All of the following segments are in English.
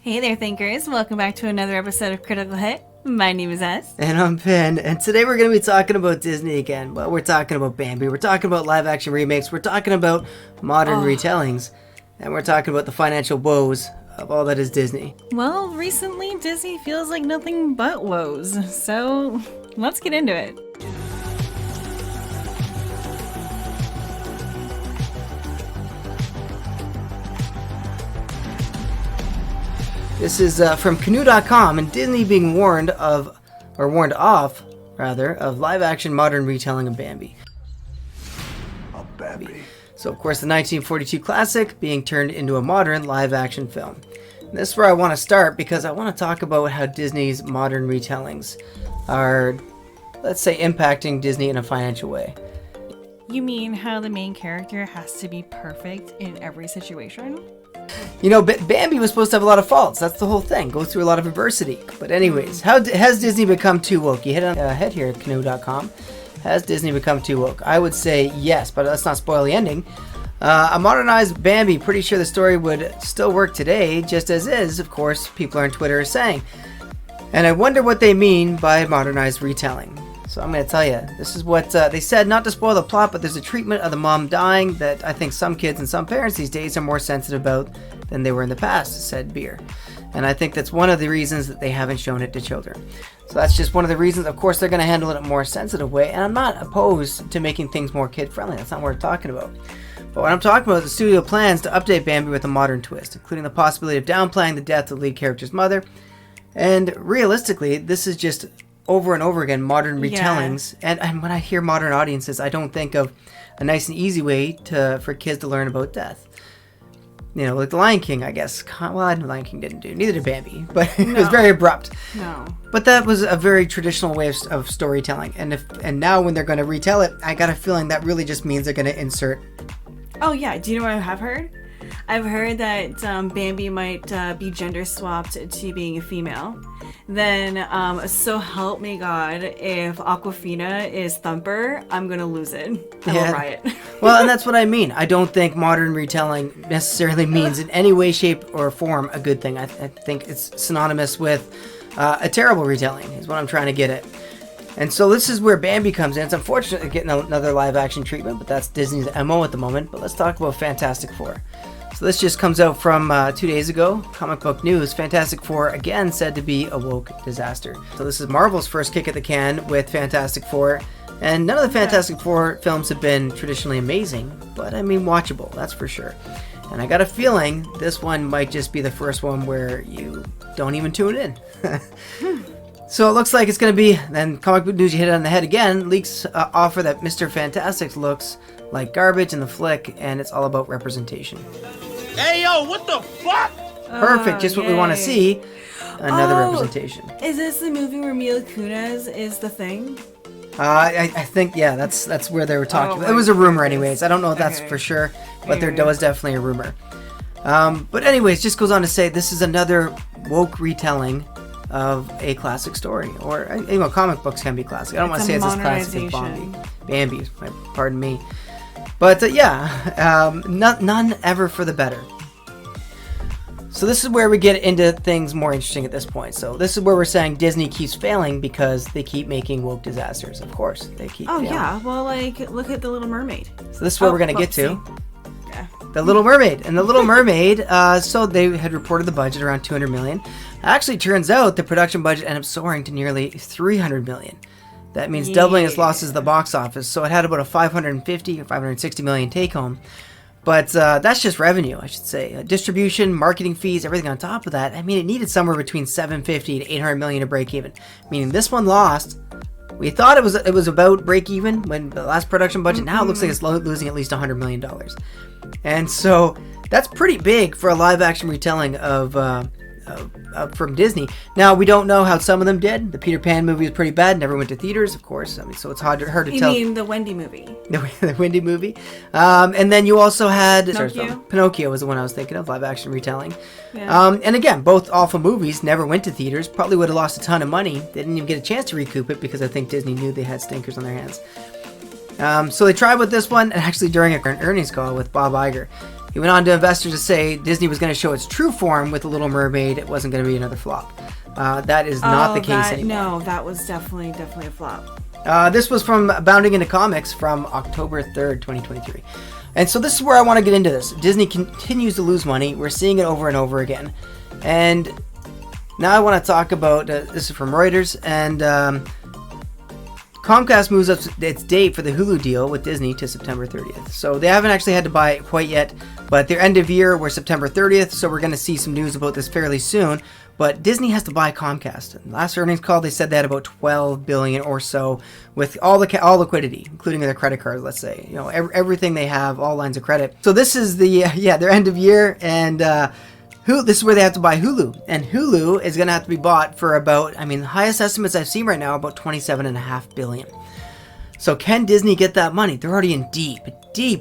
Hey there, thinkers. Welcome back to another episode of Critical Hit. My name is S. And I'm Finn, and today we're going to be talking about Disney again. Well, we're talking about Bambi, we're talking about live-action remakes, we're talking about modern retellings, and we're talking about the financial woes of all that is Disney. Well, recently Disney feels like nothing but woes, so let's get into it. This is from Canoe.com, and Disney being warned off, of live-action modern retelling of Bambi. So, of course, the 1942 classic being turned into a modern live-action film. And this is where I want to start because I want to talk about how Disney's modern retellings are, let's say, impacting Disney in a financial way. You mean how the main character has to be perfect in every situation? You know, Bambi was supposed to have a lot of faults. That's the whole thing. Go through a lot of adversity. But anyways, how has Disney become too woke? You hit on head here at Canoe.com. Has Disney become too woke? I would say yes, but let's not spoil the ending. A modernized Bambi, pretty sure the story would still work today, just as is, of course, people on Twitter are saying. And I wonder what they mean by modernized retelling. So I'm going to tell you, this is what they said, not to spoil the plot, but there's a treatment of the mom dying that I think some kids and some parents these days are more sensitive about than they were in the past, said Beer. And I think that's one of the reasons that they haven't shown it to children. So that's just one of the reasons. Of course, they're going to handle it in a more sensitive way, and I'm not opposed to making things more kid-friendly. That's not what we're talking about. But what I'm talking about is the studio plans to update Bambi with a modern twist, including the possibility of downplaying the death of the lead character's mother. And realistically, this is just over and over again modern retellings, and when I hear modern audiences, I don't think of a nice and easy way for kids to learn about death. You know, like The Lion King, I guess. Well, The Lion King didn't do, neither did Bambi, but it was very abrupt. No. But that was a very traditional way of storytelling, and now when they're going to retell it, I got a feeling that really just means they're going to insert. Oh yeah, do you know what I have heard? I've heard that Bambi might be gender swapped to being a female. Then, so help me God, if Aquafina is Thumper, I'm gonna lose it. I will riot. Well, and that's what I mean. I don't think modern retelling necessarily means in any way, shape, or form a good thing. I think it's synonymous with a terrible retelling, is what I'm trying to get at. And so this is where Bambi comes in. It's unfortunate getting another live-action treatment, but that's Disney's MO at the moment. But let's talk about Fantastic Four. So this just comes out from 2 days ago. Comic Book News. Fantastic Four, again, said to be a woke disaster. So this is Marvel's first kick at the can with Fantastic Four. And none of the Fantastic Four films have been traditionally amazing, but I mean watchable, that's for sure. And I got a feeling this one might just be the first one where you don't even tune in. So it looks like it's going to be, then Comic Book News, you hit it on the head again, leaks offer that Mr. Fantastic looks like garbage in the flick, and it's all about representation. Hey, yo, what the fuck? Perfect, just what we want to see. Another representation. Is this the movie where Mila Kunis is the Thing? I think, yeah, that's where they were talking. It was a rumor anyways. I don't know if that's for sure, but there was definitely a rumor. But anyways, just goes on to say this is another woke retelling of a classic story, or comic books can be classic. I don't want to say it's as classic as Bambi. Pardon me, but none ever for the better. So this is where we get into things more interesting at this point. So this is where we're saying Disney keeps failing because they keep making woke disasters. Of course, they keep. Oh failing. yeah, well, like look at The Little Mermaid. So this is where we're gonna get to. Yeah. The Little Mermaid. And The Little Mermaid, so they had reported the budget around $200 million. Actually, turns out the production budget ended up soaring to nearly $300 million. That means doubling its losses at the box office. So it had about a $550 or $560 million take-home. But that's just revenue, I should say. Distribution, marketing fees, everything on top of that. I mean, it needed somewhere between $750 to $800 million to break even. Meaning this one lost. We thought it was about break even when the last production budget. Now it looks like it's losing at least $100 million. And so that's pretty big for a live action retelling of from Disney. Now we don't know how some of them did. The Peter Pan movie was pretty bad, never went to theaters, of course. I mean, so it's hard to tell. You mean the Wendy movie? The Wendy movie. And then you also had Pinocchio. Pinocchio was the one I was thinking of, live action retelling. Yeah. And again, both awful movies, never went to theaters, probably would have lost a ton of money. They didn't even get a chance to recoup it because I think Disney knew they had stinkers on their hands. So they tried with this one, and actually during an earnings call with Bob Iger. He went on to investors to say Disney was going to show its true form with The Little Mermaid. It wasn't going to be another flop. That is not the case anymore. No, that was definitely a flop. This was from Bounding Into Comics from October 3rd, 2023. And so this is where I want to get into this. Disney continues to lose money. We're seeing it over and over again. And now I want to talk about, this is from Reuters, and Comcast moves up its date for the Hulu deal with Disney to September 30th. So they haven't actually had to buy it quite yet, but their end of year were September 30th, so we're going to see some news about this fairly soon. But Disney has to buy Comcast. Last earnings call, they said they had about $12 billion or so with all liquidity, including their credit cards. Let's say, everything they have, all lines of credit. So this is their end of year, and this is where they have to buy Hulu, and Hulu is going to have to be bought for about, the highest estimates I've seen right now, about $27.5 billion. So can Disney get that money? They're already in deep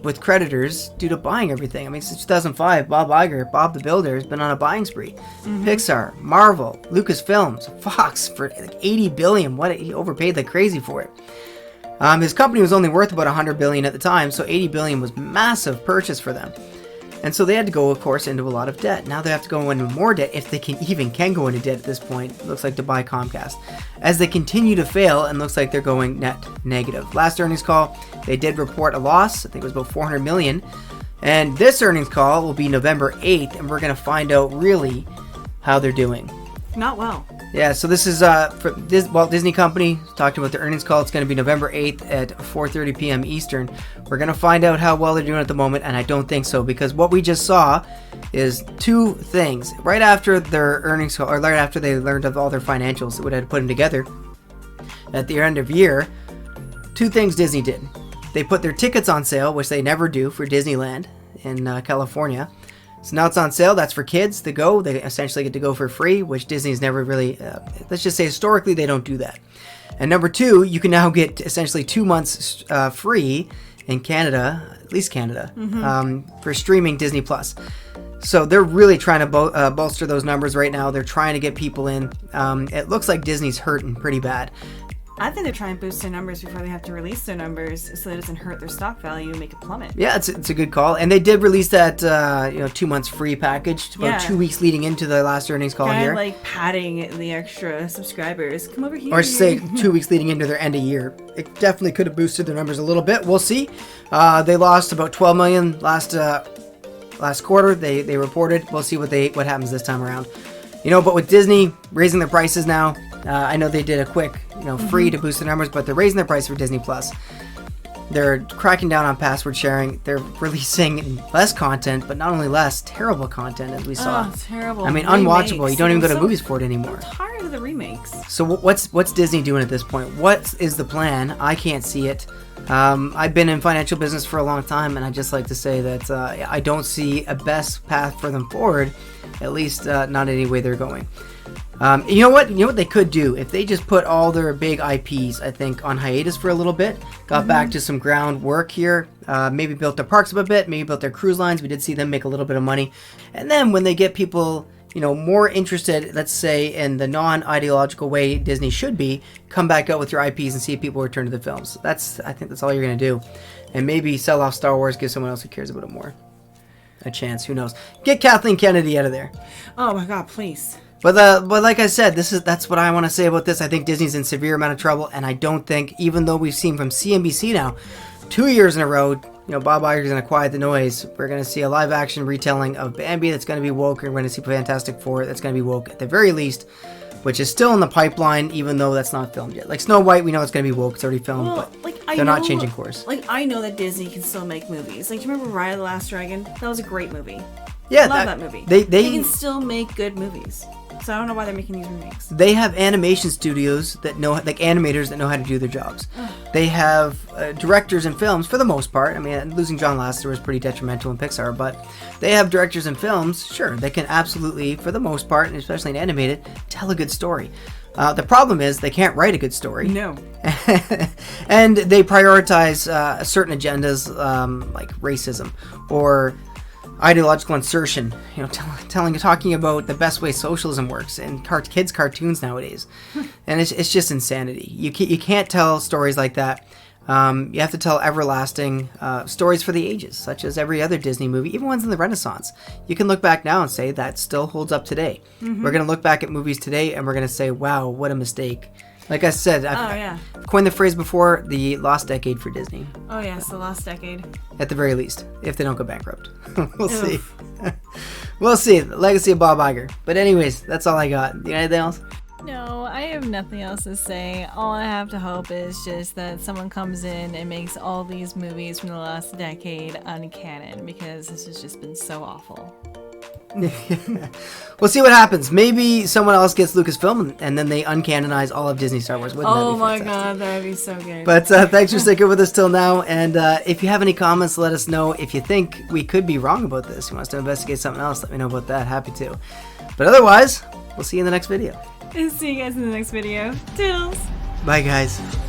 with creditors due to buying everything. Since 2005, Bob Iger, Bob the Builder, has been on a buying spree. Mm-hmm. Pixar, Marvel, Lucasfilms, Fox for like $80 billion. He overpaid like crazy for it. His company was only worth about $100 billion at the time, so $80 billion was massive purchase for them. And so they had to go, of course, into a lot of debt. Now they have to go into more debt, if they can go into debt at this point, it looks like, to buy Comcast. As they continue to fail, and looks like they're going net negative. Last earnings call, they did report a loss. I think it was about $400 million. And this earnings call will be November 8th, and we're going to find out really how they're doing. Not well. Yeah, so this is from Walt Disney Company talking about the earnings call. It's going to be November 8th at 4:30 p.m. Eastern. We're going to find out how well they're doing at the moment, and I don't think so, because what we just saw is two things. Right after their earnings call, or right after they learned of all their financials that would have to put them together at the end of year, two things Disney did. They put their tickets on sale, which they never do for Disneyland in California. So now it's on sale. That's for kids to go. They essentially get to go for free, which Disney's never really, let's just say historically, they don't do that. And number two, you can now get essentially 2 months free in Canada, at least Canada, for streaming Disney+. So they're really trying to bolster those numbers right now. They're trying to get people in. It looks like Disney's hurting pretty bad. I think they're trying to boost their numbers before they have to release their numbers so that it doesn't hurt their stock value and make it plummet. Yeah, it's a good call. And they did release that 2 months free package about 2 weeks leading into the last earnings call here. Kind of like padding the extra subscribers. Come over here. Or say 2 weeks leading into their end of year. It definitely could have boosted their numbers a little bit. We'll see. They lost about $12 million last quarter. They reported. We'll see what happens this time around. But with Disney raising their prices now, I know they did a quick, free to boost the numbers, but they're raising their price for Disney+. They're cracking down on password sharing. They're releasing less content, but not only less, terrible content, as we saw. Oh, terrible. Unwatchable. You don't even go to movies for it anymore. I'm tired of the remakes. So what's Disney doing at this point? What is the plan? I can't see it. I've been in financial business for a long time, and I just like to say that I don't see a best path for them forward, at least not any way they're going. You know what they could do? If they just put all their big IPs, I think, on hiatus for a little bit, got back to some groundwork here, maybe built their parks up a bit, maybe built their cruise lines. We did see them make a little bit of money. And then when they get people, more interested, let's say, in the non-ideological way Disney should be, come back out with your IPs and see if people return to the films. I think that's all you're going to do. And maybe sell off Star Wars, give someone else who cares about it more a chance. Who knows? Get Kathleen Kennedy out of there. Oh my God, please. But like I said, that's what I want to say about this. I think Disney's in severe amount of trouble, and I don't think, even though we've seen from CNBC now, 2 years in a row, Bob Iger's going to quiet the noise. We're going to see a live-action retelling of Bambi that's going to be woke, and we're going to see Fantastic Four that's going to be woke at the very least, which is still in the pipeline, even though that's not filmed yet. Like Snow White, we know it's going to be woke. It's already filmed, but they're not changing course. I know that Disney can still make movies. Do you remember Raya the Last Dragon? That was a great movie. Yeah, I love that movie. They can still make good movies. So I don't know why they're making these remakes. They have animation studios that know, like animators that know how to do their jobs. They have directors in films, for the most part. Losing John Lasseter was pretty detrimental in Pixar, but they have directors in films, sure, they can absolutely, for the most part, and especially in animated, tell a good story. The problem is they can't write a good story. No. And they prioritize certain agendas like racism or ideological insertion, talking about the best way socialism works in kids' cartoons nowadays, and it's just insanity. You can't tell stories like that. You have to tell everlasting stories for the ages, such as every other Disney movie, even ones in the Renaissance. You can look back now and say that still holds up today. We're going to look back at movies today and we're going to say, wow, what a mistake. Like I said, I've coined the phrase before, the lost decade for Disney. Oh, yes, the lost decade. At the very least, if they don't go bankrupt. We'll see. We'll see. The legacy of Bob Iger. But anyways, that's all I got. You got anything else? No, I have nothing else to say. All I have to hope is just that someone comes in and makes all these movies from the last decade uncanon, because this has just been so awful. We'll see what happens. Maybe someone else gets Lucasfilm and then they uncanonize all of Disney Star Wars. Wouldn't that be fantastic? God, that'd be so good. But thanks for sticking with us till now. And if you have any comments, let us know. If you think we could be wrong about this, you want us to investigate something else, let me know about that. Happy to. But otherwise, we'll see you in the next video. See you guys in the next video. Toodles! Bye, guys.